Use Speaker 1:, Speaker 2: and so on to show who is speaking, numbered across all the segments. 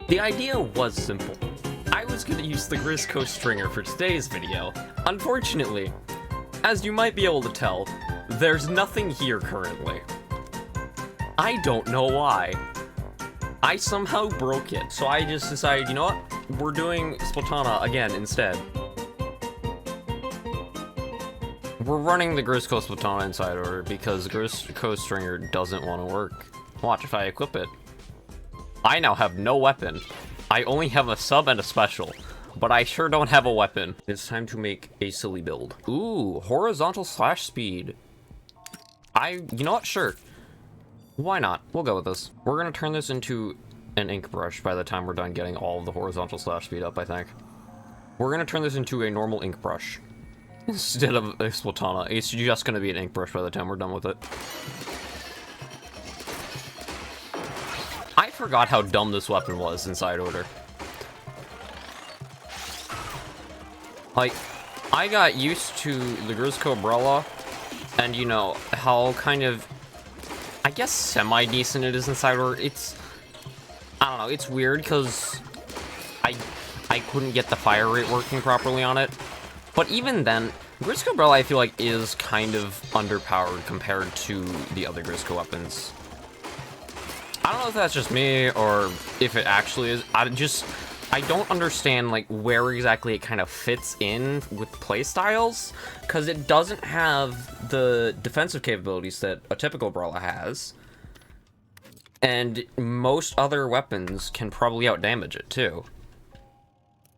Speaker 1: The idea was simple. I was going to use the Grizzco Stringer for today's video. Unfortunately, as you might be able to tell, there's nothing here currently. I don't know why. I somehow broke it, so I just decided, you know what? We're doing Splatana again instead. We're running the Grizzco Splatana inside order because Grizzco Stringer doesn't want to work. Watch if I equip it. I now have no weapon. I only have a sub and a special, but I sure don't have a weapon. It's time to make a silly build. Ooh, horizontal slash speed. You know what? Sure. Why not? We'll go with this. We're gonna turn this into an ink brush by the time we're done getting all of the horizontal slash speed up, I think. We're gonna turn this into a normal ink brush instead of a Splatana. It's just gonna be an ink brush by the time we're done with it. I forgot how dumb this weapon was inside order. Like, I got used to the Grizzco umbrella, and you know, how kind of, I guess, semi-decent it is inside order. I don't know, it's weird, because I couldn't get the fire rate working properly on it. But even then, Grizzco umbrella, I feel like, is kind of underpowered compared to the other Grizzco weapons. I don't know if that's just me, or if it actually is. I don't understand, like, where exactly it kind of fits in with playstyles, because it doesn't have the defensive capabilities that a typical brawler has, and most other weapons can probably outdamage it, too.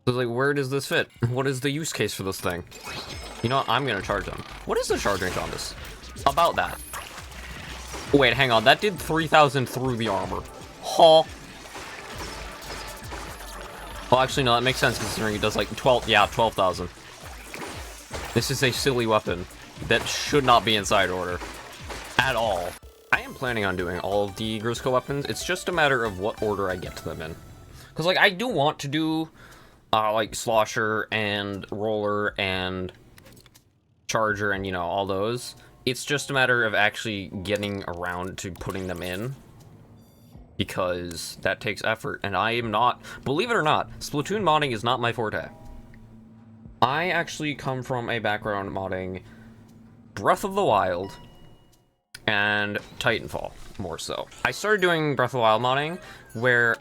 Speaker 1: So, like, where does this fit? What is the use case for this thing? You know what? I'm gonna charge them. What is the charge range on this? About that. Wait, hang on. That did 3,000 through the armor. Huh. Well, actually, no, that makes sense considering it does like 12,000. This is a silly weapon that should not be inside order at all. I am planning on doing all of the Grizzco weapons. It's just a matter of what order I get to them in. Because, like, I do want to do, like, Slosher and Roller and Charger and, you know, all those. It's just a matter of actually getting around to putting them in, because that takes effort, and I am not, believe it or not, Splatoon modding is not my forte. I actually come from a background modding Breath of the Wild and Titanfall, more so. I started doing Breath of the Wild modding, where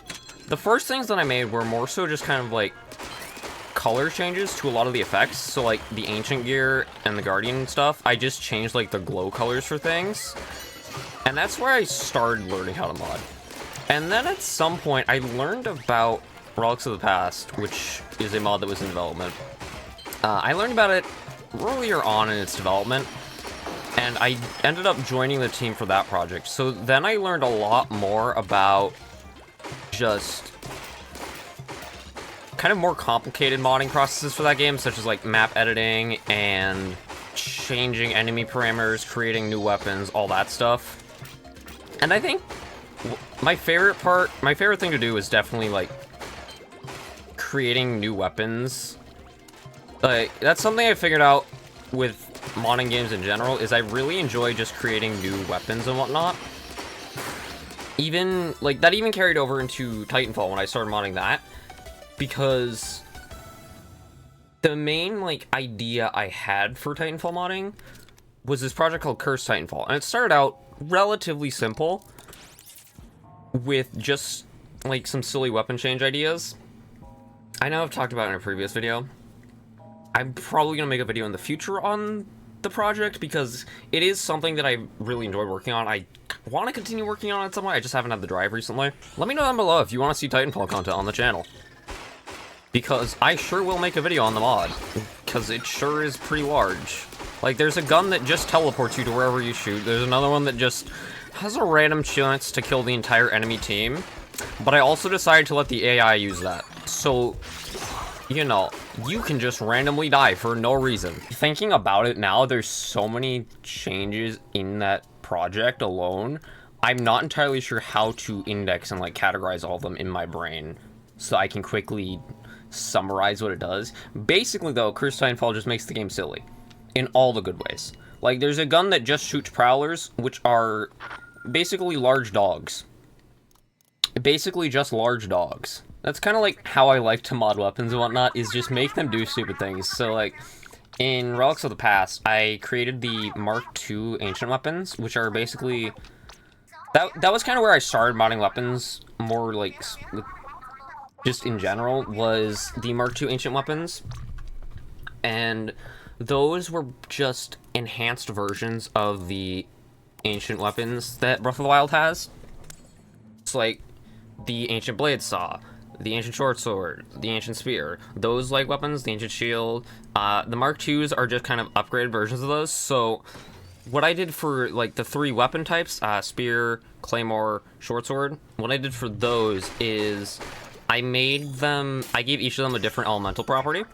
Speaker 1: the first things that I made were more so just kind of like color changes to a lot of the effects. So like the ancient gear and the guardian stuff, I just changed like the glow colors for things, and that's where I started learning how to mod. And then at some point I learned about Relics of the Past, which is a mod that was in development. I learned about it earlier on in its development, and I ended up joining the team for that project. So then I learned a lot more about just kind of more complicated modding processes for that game, such as like map editing and changing enemy parameters, creating new weapons, all that stuff. And I think my favorite thing to do is definitely like creating new weapons. That's something I figured out with modding games in general, is I really enjoy just creating new weapons and whatnot. Even like that even carried over into Titanfall when I started modding that, because the main like idea I had for Titanfall modding was this project called Cursed Titanfall, and it started out relatively simple with just like some silly weapon change ideas. I know I've talked about it in a previous video. I'm probably gonna make a video in the future on the project because it is something that I really enjoyed working on. I want to continue working on it somewhere. I just haven't had the drive recently. Let me know down below if you want to see Titanfall content on the channel, because I sure will make a video on the mod, because it sure is pretty large. Like, there's a gun that just teleports you to wherever you shoot. There's another one that just has a random chance to kill the entire enemy team, but I also decided to let the AI use that. So, you know, you can just randomly die for no reason. Thinking about it now, there's so many changes in that project alone. I'm not entirely sure how to index and like categorize all of them in my brain so I can quickly summarize what it does. Basically though, Cursed Titanfall just makes the game silly in all the good ways. Like, there's a gun that just shoots prowlers, which are basically large dogs. basically just large dogs. That's kind of like how I like to mod weapons and whatnot, is just make them do stupid things. So like, in Relics of the Past, I created the Mark II ancient weapons, which are basically... That was kind of where I started modding weapons, more like, just in general, was the Mark II ancient weapons. And those were just enhanced versions of the ancient weapons that Breath of the Wild has. It's like the ancient blade saw, the ancient short sword, the ancient spear, those like weapons, the ancient shield. The Mark IIs are just kind of upgraded versions of those. So what I did for like the 3 weapon types, spear, claymore, short sword, what I did for those is I gave each of them a different elemental property.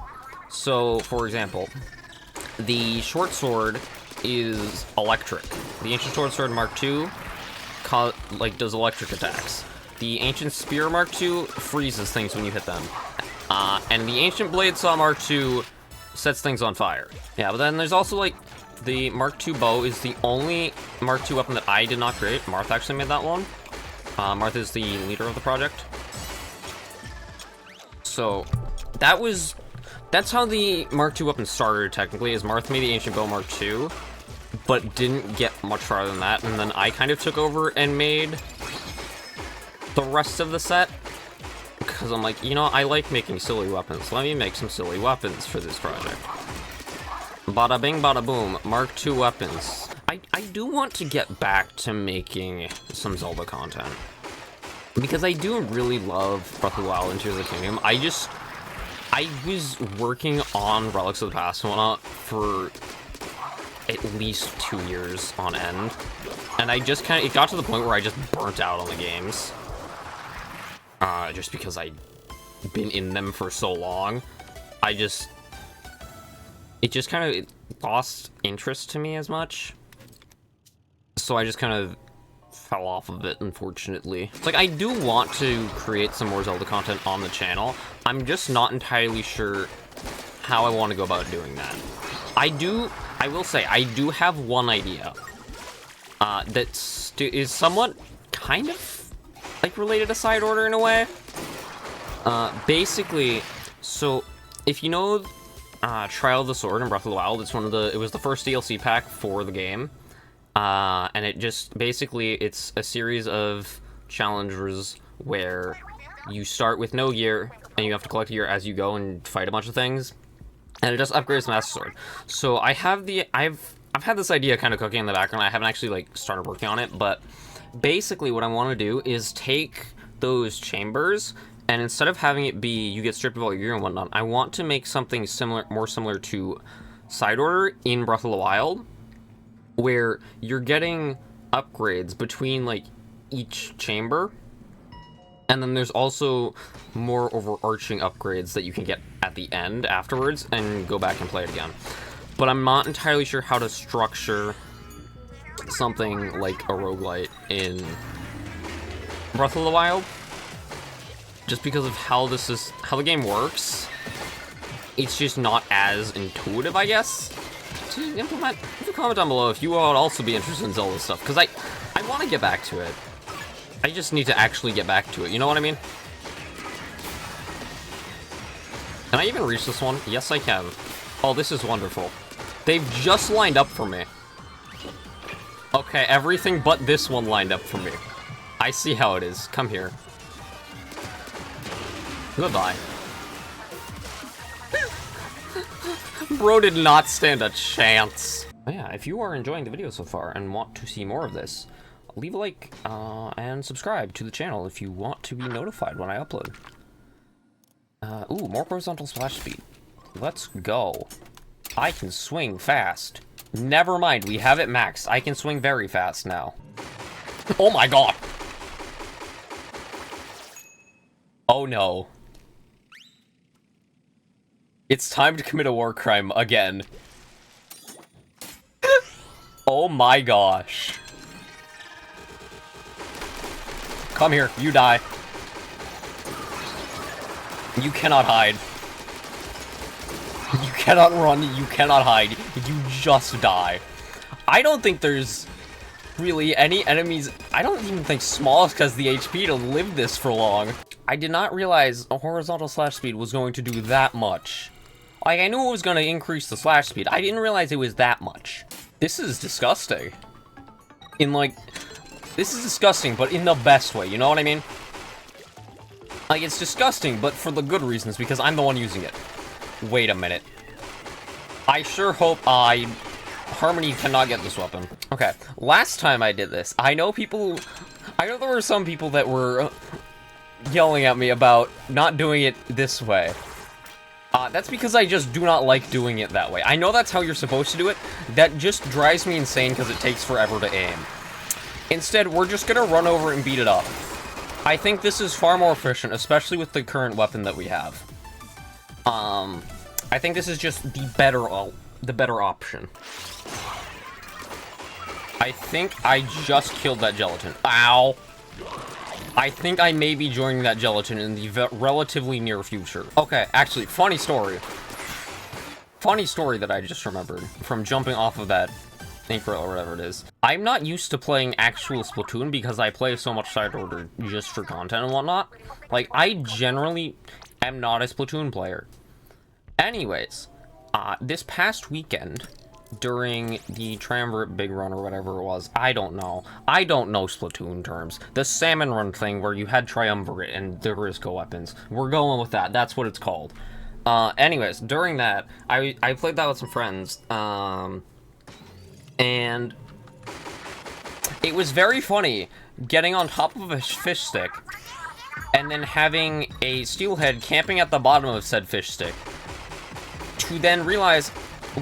Speaker 1: So for example, the short sword is electric. The ancient short sword Mark II does electric attacks. The ancient spear Mark II freezes things when you hit them. And the ancient blade saw Mark II sets things on fire. Yeah, but then there's also like the Mark II bow is the only Mark II weapon that I did not create. Marth actually made that one. Marth is the leader of the project. So that's how the Mark II weapon started technically, is Marth made the ancient bow Mark II, but didn't get much farther than that, and then I kind of took over and made the rest of the set, because I'm like, you know, I like making silly weapons. Let me make some silly weapons for this project. Bada bing, bada boom. Mark II weapons. I do want to get back to making some Zelda content, because I do really love Breath of the Wild and Tears of the Kingdom. I was working on Relics of the Past and whatnot for at least 2 years on end, and I just it got to the point where I just burnt out on the games. Just because I'd been in them for so long, it just kind of lost interest to me as much. So I just kind of fell off of it, unfortunately. It's like, I do want to create some more Zelda content on the channel. I'm just not entirely sure how I want to go about doing that. I will say, I do have one idea that is somewhat kind of like related to Side Order in a way. Basically, so if you know Trial of the Sword in Breath of the Wild, it was the first DLC pack for the game. And it just, basically, it's a series of challenges where you start with no gear, and you have to collect gear as you go and fight a bunch of things. And it just upgrades the Master Sword. So I've had this idea kind of cooking in the background. I haven't actually, like, started working on it, but basically what I want to do is take those chambers, and instead of having it be you get stripped of all your gear and whatnot, I want to make something more similar to Side Order in Breath of the Wild, where you're getting upgrades between like each chamber, and then there's also more overarching upgrades that you can get at the end afterwards and go back and play it again. But I'm not entirely sure how to structure something like a roguelite in Breath of the Wild, just because of how the game works. It's just not as intuitive, I guess, to implement. Leave a comment down below if you would also be interested in Zelda stuff, because I want to get back to it. I just need to actually get back to it, you know what I mean? Can I even reach this one? Yes, I can. Oh, this is wonderful. They've just lined up for me. Okay, everything but this one lined up for me. I see how it is. Come here. Goodbye. Bro did not stand a chance. Yeah, if you are enjoying the video so far and want to see more of this, leave a like and subscribe to the channel if you want to be notified when I upload. Ooh, more horizontal splash speed. Let's go. I can swing fast. Never mind, we have it maxed. I can swing very fast now. Oh my god! Oh no. It's time to commit a war crime again. Oh my gosh. Come here, you die. You cannot hide. You cannot run, you cannot hide. You just die. I don't think there's Really, any enemies... I don't even think small is because the HP to live this for long. I did not realize a horizontal slash speed was going to do that much. Like, I knew it was going to increase the slash speed. I didn't realize it was that much. This is disgusting. This is disgusting, but in the best way, you know what I mean? Like, it's disgusting, but for the good reasons, because I'm the one using it. Wait a minute. I sure hope Harmony cannot get this weapon. Okay, last time I did this, I know there were some people that were yelling at me about not doing it this way. That's because I just do not like doing it that way. I know that's how you're supposed to do it. That just drives me insane because it takes forever to aim. Instead, we're just gonna run over and beat it up. I think this is far more efficient, especially with the current weapon that we have. I think this is just the better option. I think I just killed that gelatin. Ow! I think I may be joining that gelatin in the relatively near future. Okay, actually, funny story. Funny story that I just remembered from jumping off of that ink rail or whatever it is. I'm not used to playing actual Splatoon because I play so much side order just for content and whatnot. Like, I generally am not a Splatoon player. Anyways, this past weekend, during the Triumvirate Big Run or whatever it was, I don't know Splatoon terms. The Salmon Run thing where you had Triumvirate and the Grizzco weapons. We're going with that. That's what it's called. Anyways, during that, I played that with some friends, and it was very funny getting on top of a fish stick and then having a steelhead camping at the bottom of said fish stick to then realize,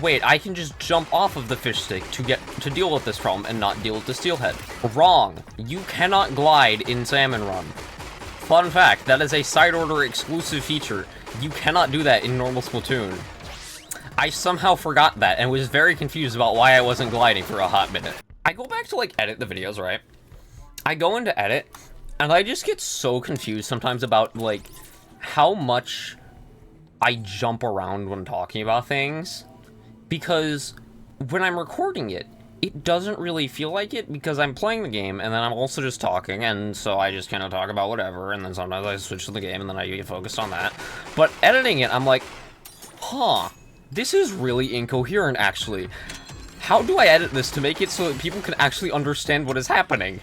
Speaker 1: wait, I can just jump off of the fish stick to deal with this problem and not deal with the steelhead. Wrong. You cannot glide in Salmon Run. Fun fact, that is a side order exclusive feature. You cannot do that in normal Splatoon. I somehow forgot that and was very confused about why I wasn't gliding for a hot minute. I go back to, like, edit the videos, right? I go into edit, and I just get so confused sometimes about, like, how much I jump around when talking about things. Because when I'm recording it, it doesn't really feel like it because I'm playing the game and then I'm also just talking, and so I just kind of talk about whatever, and then sometimes I switch to the game and then I get focused on that. But editing it, I'm like, huh, this is really incoherent actually. How do I edit this to make it so that people can actually understand what is happening?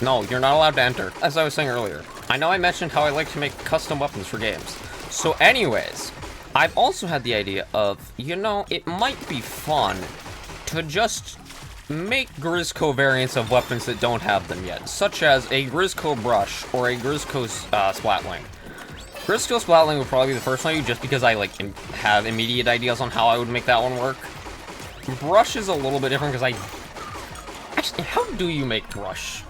Speaker 1: No, you're not allowed to enter. As I was saying earlier, I know I mentioned how I like to make custom weapons for games. So anyways, I've also had the idea of, you know, it might be fun to just make Grizzco variants of weapons that don't have them yet, such as a Grizzco brush or a Grizzco Splatling. Grizzco Splatling would probably be the first one, just because I have immediate ideas on how I would make that one work. Brush is a little bit different because actually, how do you make brush?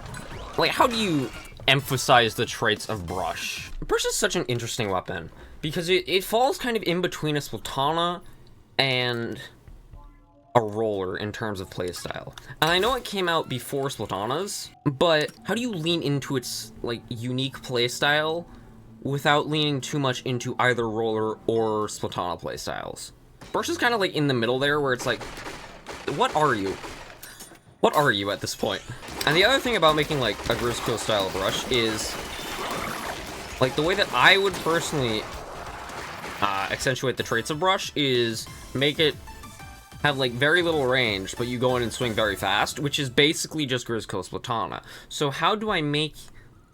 Speaker 1: Like, how do you emphasize the traits of brush? Brush is such an interesting weapon because it falls kind of in between a Splatana and a roller in terms of playstyle. And I know it came out before Splatanas, but how do you lean into its, like, unique playstyle without leaning too much into either roller or Splatana playstyles? Brush is kind of like in the middle there, where it's like, what are you? What are you at this point? And the other thing about making, like, a Grizzco style brush is, like, the way that I would personally accentuate the traits of brush is make it have, like, very little range, but you go in and swing very fast, which is basically just Grizzco Splatana. So how do I make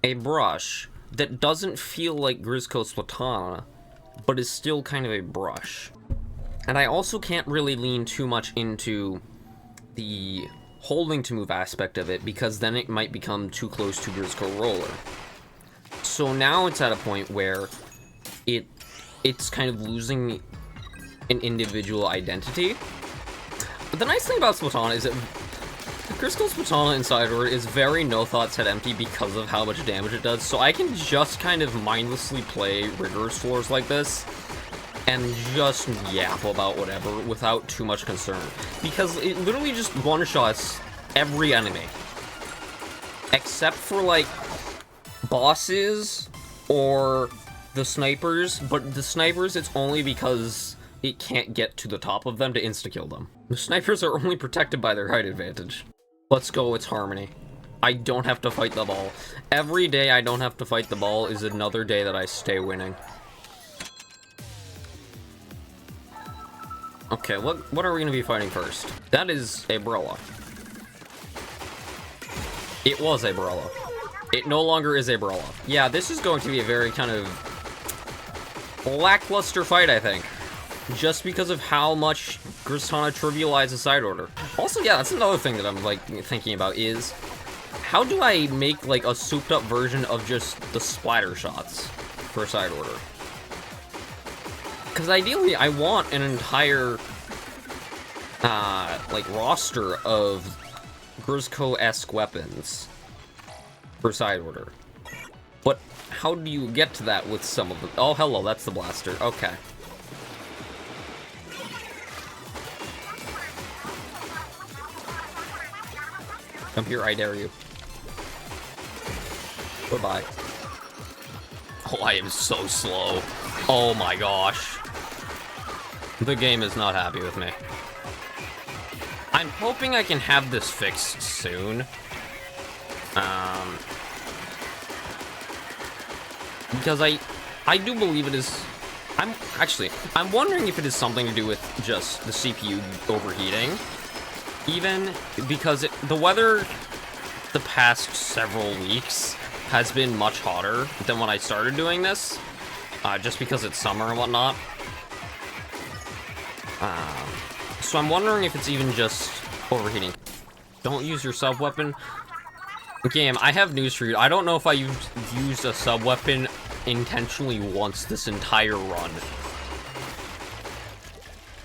Speaker 1: a brush that doesn't feel like Grizzco Splatana, but is still kind of a brush? And I also can't really lean too much into the holding to move aspect of it, because then it might become too close to Grizzco Roller. So now it's at a point where it's kind of losing an individual identity. But the nice thing about Splatana is that Grizzco Splatana inside order is very no thoughts head empty because of how much damage it does, so I can just kind of mindlessly play rigorous floors like this and just yap about whatever without too much concern, because it literally just one-shots every enemy except for, like, bosses or the snipers. But the snipers, it's only because it can't get to the top of them to insta-kill them. The snipers are only protected by their height advantage. Let's go, it's Harmony. I don't have to fight the ball. Every day I don't have to fight the ball is another day that I stay winning. Okay, what are we gonna be fighting first? That is a Brella. It was a Brella. It no longer is a Brella. Yeah, this is going to be a very kind of lackluster fight, I think. Just because of how much Splatana trivializes side order. Also, yeah, that's another thing that I'm, like, thinking about is... how do I make, like, a souped-up version of just the splatter shots for side order? Because ideally, I want an entire, like, roster of Grizzco-esque weapons for side order. But how do you get to that with some of them? Oh, hello, that's the blaster. Okay. Come here, I dare you. Goodbye. Oh, I am so slow. Oh my gosh. The game is not happy with me. I'm hoping I can have this fixed soon. Because I do believe it is... I'm wondering if it is something to do with just the CPU overheating. Even because the weather the past several weeks has been much hotter than when I started doing this. Just because it's summer and whatnot. So I'm wondering if it's even just overheating. Don't use your sub-weapon. Game, I have news for you. I don't know if I used a sub-weapon intentionally once this entire run.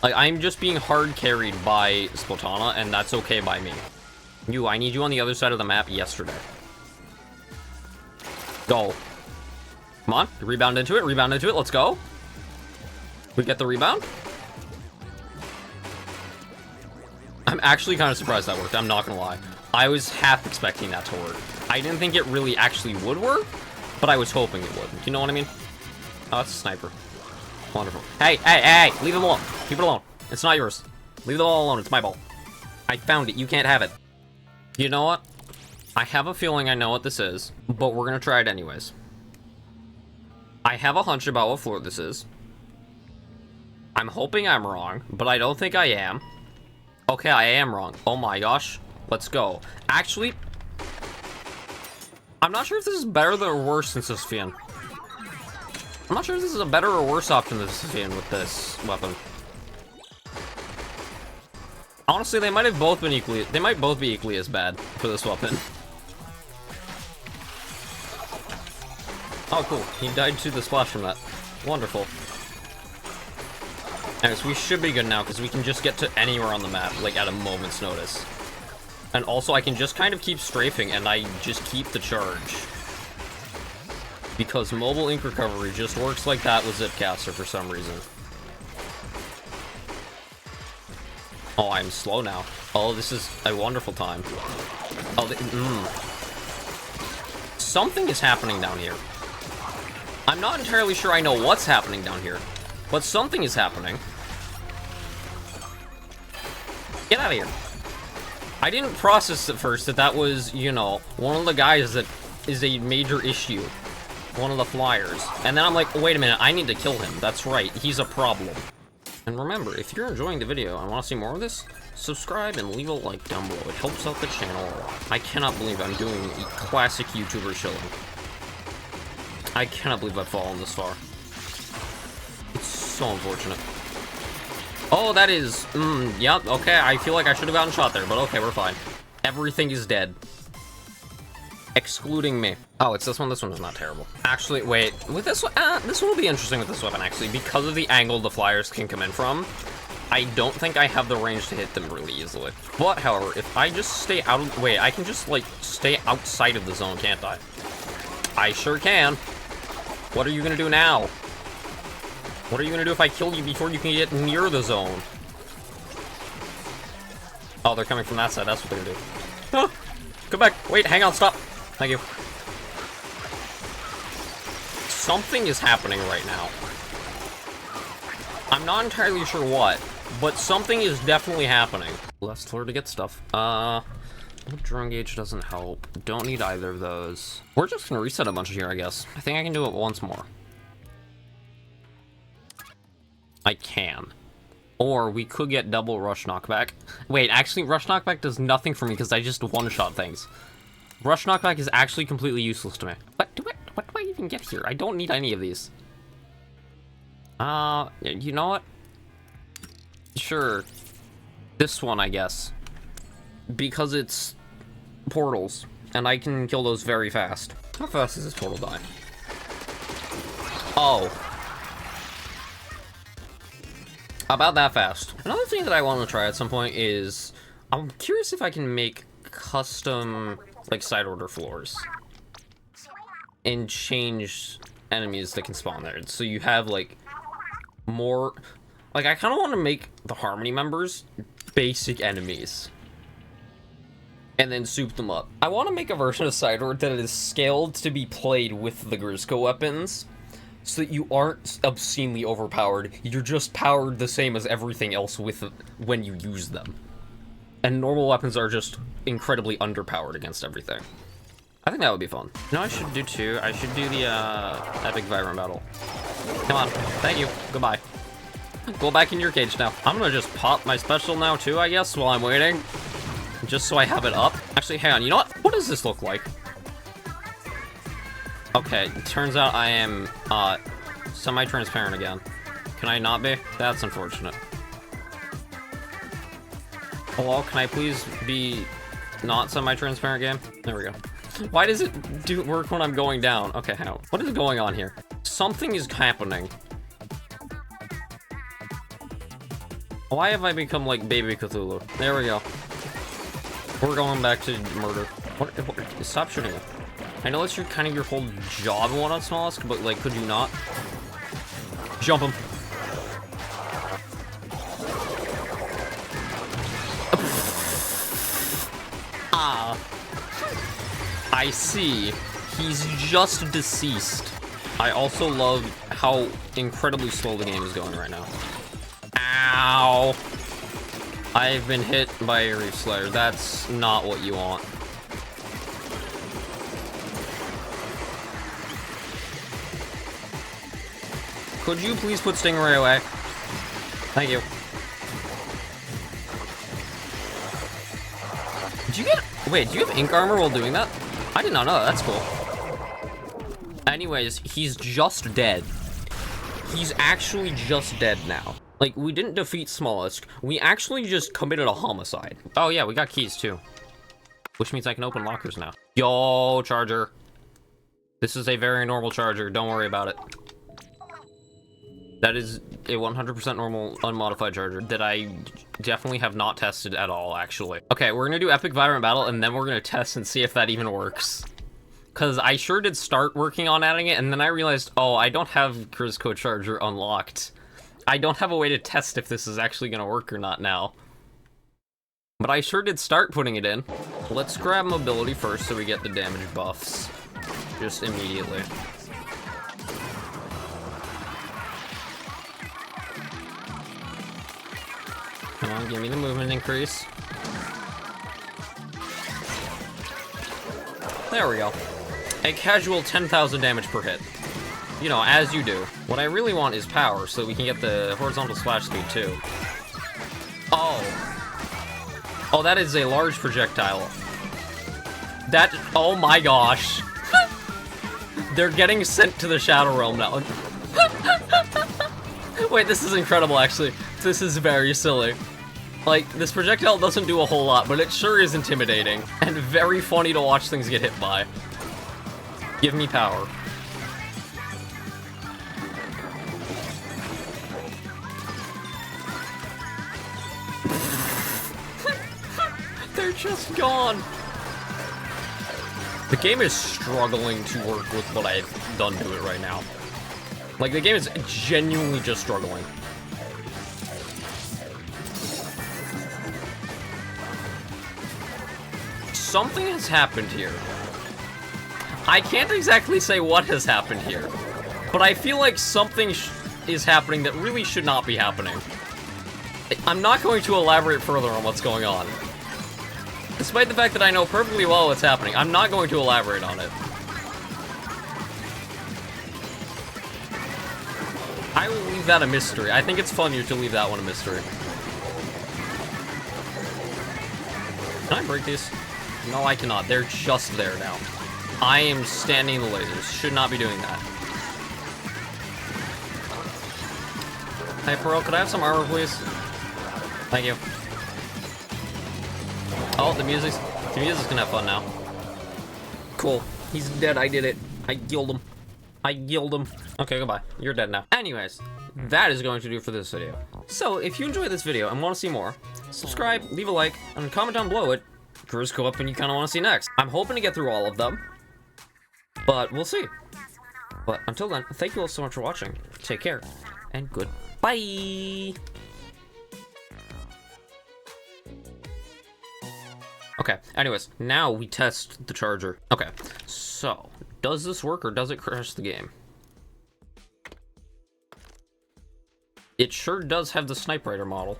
Speaker 1: Like, I'm just being hard carried by Splatana, and that's okay by me. I need you on the other side of the map yesterday. Go. Come on, rebound into it, let's go. We get the rebound. I'm actually kind of surprised that worked, I'm not gonna lie. I was half expecting that to work. I didn't think it really actually would work, but I was hoping it would. You know what I mean? Oh, that's a sniper. Wonderful. Hey, leave him alone. Keep it alone. It's not yours. Leave the ball alone, it's my ball. I found it, you can't have it. You know what? I have a feeling I know what this is, but we're gonna try it anyways. I have a hunch about what floor this is. I'm hoping I'm wrong, but I don't think I am. Okay, I am wrong. Oh my gosh. Let's go. Actually, I'm not sure if this is better or worse than Sisyphean. I'm not sure if this is a better or worse option than Sisyphean with this weapon. Honestly, they might both be equally as bad for this weapon. Oh, cool. He died to the splash from that. Wonderful. Anyways, we should be good now, because we can just get to anywhere on the map, like, at a moment's notice. And also, I can just kind of keep strafing, and I just keep the charge. Because mobile ink recovery just works like that with Zipcaster for some reason. Oh, I'm slow now. Oh, this is a wonderful time. Oh, something is happening down here. I'm not entirely sure I know what's happening down here, but something is happening. Get out of here. I didn't process at first that was, you know, one of the guys that is a major issue. One of the flyers. And then I'm like, wait a minute, I need to kill him. That's right, he's a problem. And remember, if you're enjoying the video and want to see more of this, subscribe and leave a like down below. It helps out the channel a lot. I cannot believe I'm doing a classic YouTuber shilling. I cannot believe I've fallen this far. It's so unfortunate. Oh, that is... yeah, okay, I feel like I should have gotten shot there, but okay, we're fine. Everything is dead. Excluding me. Oh, it's this one? This one is not terrible. Actually, wait. With this one... this one will be interesting with this weapon, actually. Because of the angle the flyers can come in from, I don't think I have the range to hit them really easily. But, however, if I just stay out of... Wait, I can just, like, stay outside of the zone, can't I? I sure can. What are you gonna do now? What are you gonna do if I kill you before you can get near the zone? Oh, they're coming from that side. That's what they're gonna do. Oh, come back. Wait, hang on. Stop. Thank you. Something is happening right now. I'm not entirely sure what, but something is definitely happening. Less floor to get stuff. Drone gauge doesn't help. Don't need either of those. We're just gonna reset a bunch here, I guess. I think I can do it once more. I can. Or we could get double rush knockback. Wait, actually, rush knockback does nothing for me because I just one-shot things. Rush knockback is actually completely useless to me. What do I even get here? I don't need any of these. You know what? Sure. This one, I guess. Because it's portals, and I can kill those very fast. How fast does this portal die? Oh. About that fast. Another thing that I want to try at some point is, I'm curious if I can make custom, like, side order floors. And change enemies that can spawn there. So you have, like, more... Like, I kind of want to make the Harmony members basic enemies. And then soup them up. I want to make a version of Sideward that is scaled to be played with the Grizzco weapons, so that you aren't obscenely overpowered. You're just powered the same as everything else with when you use them. And normal weapons are just incredibly underpowered against everything. I think that would be fun. You know what I should do too? I should do the epic Vibrant battle. Come on. Thank you. Goodbye. Go back in your cage now. I'm gonna just pop my special now too, I guess, while I'm waiting. Just so I have it up. Actually, hang on. You know what? What does this look like? Okay, it turns out I am semi-transparent again. Can I not be? That's unfortunate. Hello, can I please be not semi-transparent game? There we go. Why does it work when I'm going down? Okay, hang on. What is going on here? Something is happening. Why have I become like Baby Cthulhu? There we go. We're going back to murder. What? Stop shooting it. I know it's kind of your whole job in One on Smallest, but like, could you not? Jump him. Ah. I see. He's just deceased. I also love how incredibly slow the game is going right now. Ow. I've been hit by a Reef Slayer. That's not what you want. Could you please put Stingray away? Thank you. Did you get... Wait, do you have ink armor while doing that? I did not know that. That's cool. Anyways, he's just dead. He's actually just dead now. Like, we didn't defeat Smallest. We actually just committed a homicide. Oh, yeah, we got keys, too. Which means I can open lockers now. Yo, charger. This is a very normal charger. Don't worry about it. That is a 100% normal, unmodified charger that I definitely have not tested at all, actually. Okay, we're gonna do Epic Vibrant Battle, and then we're gonna test and see if that even works. Because I sure did start working on adding it, and then I realized, oh, I don't have Grizzco Charger unlocked. I don't have a way to test if this is actually gonna work or not now. But I sure did start putting it in. Let's grab mobility first so we get the damage buffs. Just immediately. Come on, give me the movement increase. There we go. A casual 10,000 damage per hit. You know, as you do. What I really want is power, so we can get the horizontal splash speed, too. Oh. Oh, that is a large projectile. That... Oh my gosh. They're getting sent to the Shadow Realm now. Wait, this is incredible, actually. This is very silly. Like, this projectile doesn't do a whole lot, but it sure is intimidating. And very funny to watch things get hit by. Give me power. They're just gone. The game is struggling to work with what I've done to it right now. Like, the game is genuinely just struggling. Something has happened here. I can't exactly say what has happened here, but I feel like something is happening that really should not be happening. I'm not going to elaborate further on what's going on. Despite the fact that I know perfectly well what's happening, I'm not going to elaborate on it. I will leave that a mystery. I think it's funnier to leave that one a mystery. Can I break these? No, I cannot. They're just there now. I am standing in the lasers. Should not be doing that. Hey, Pearl, could I have some armor, please? Thank you. Oh, the music's gonna have fun now. Cool. He's dead. I did it. I killed him. I killed him. Okay, goodbye. You're dead now. Anyways, that is going to do it for this video. So, if you enjoyed this video and want to see more, subscribe, leave a like, and comment down below what Grizzco weapon you kind of want to see next. I'm hoping to get through all of them, but we'll see. But until then, thank you all so much for watching. Take care, and goodbye. Okay, anyways, now we test the charger. Okay, so, does this work or does it crash the game? It sure does have the Snipe Rider model.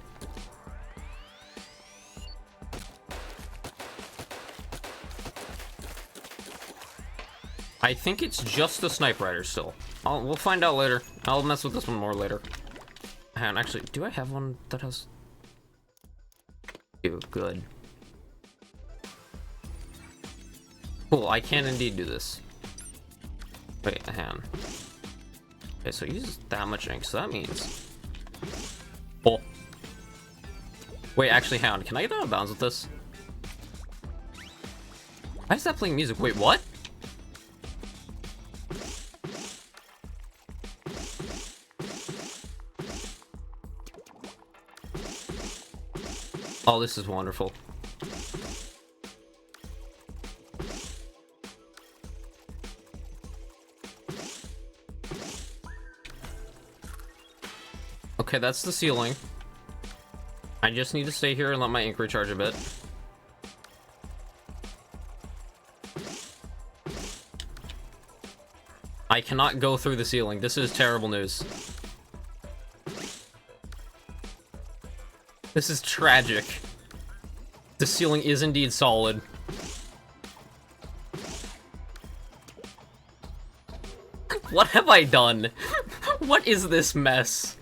Speaker 1: I think it's just the Snipe Rider still. We'll find out later. I'll mess with this one more later. And actually, do I have one that has... Ew, good. Cool, I can indeed do this. Wait, hang on. Okay, so it uses that much ink, so that means... Oh. Wait, actually, hang on. Can I get out of bounds with this? Why is that playing music? Wait, what? Oh, this is wonderful. Okay, that's the ceiling. I just need to stay here and let my ink recharge a bit. I cannot go through the ceiling. This is terrible news. This is tragic. The ceiling is indeed solid. What have I done? What is this mess?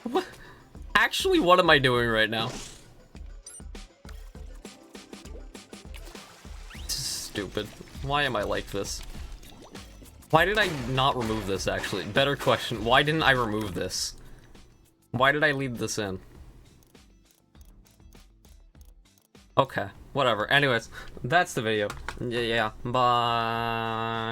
Speaker 1: What? Actually, what am I doing right now? This is stupid. Why am I like this? Why did I not remove this, actually? Better question. Why didn't I remove this? Why did I leave this in? Okay, whatever. Anyways, that's the video. Yeah, bye.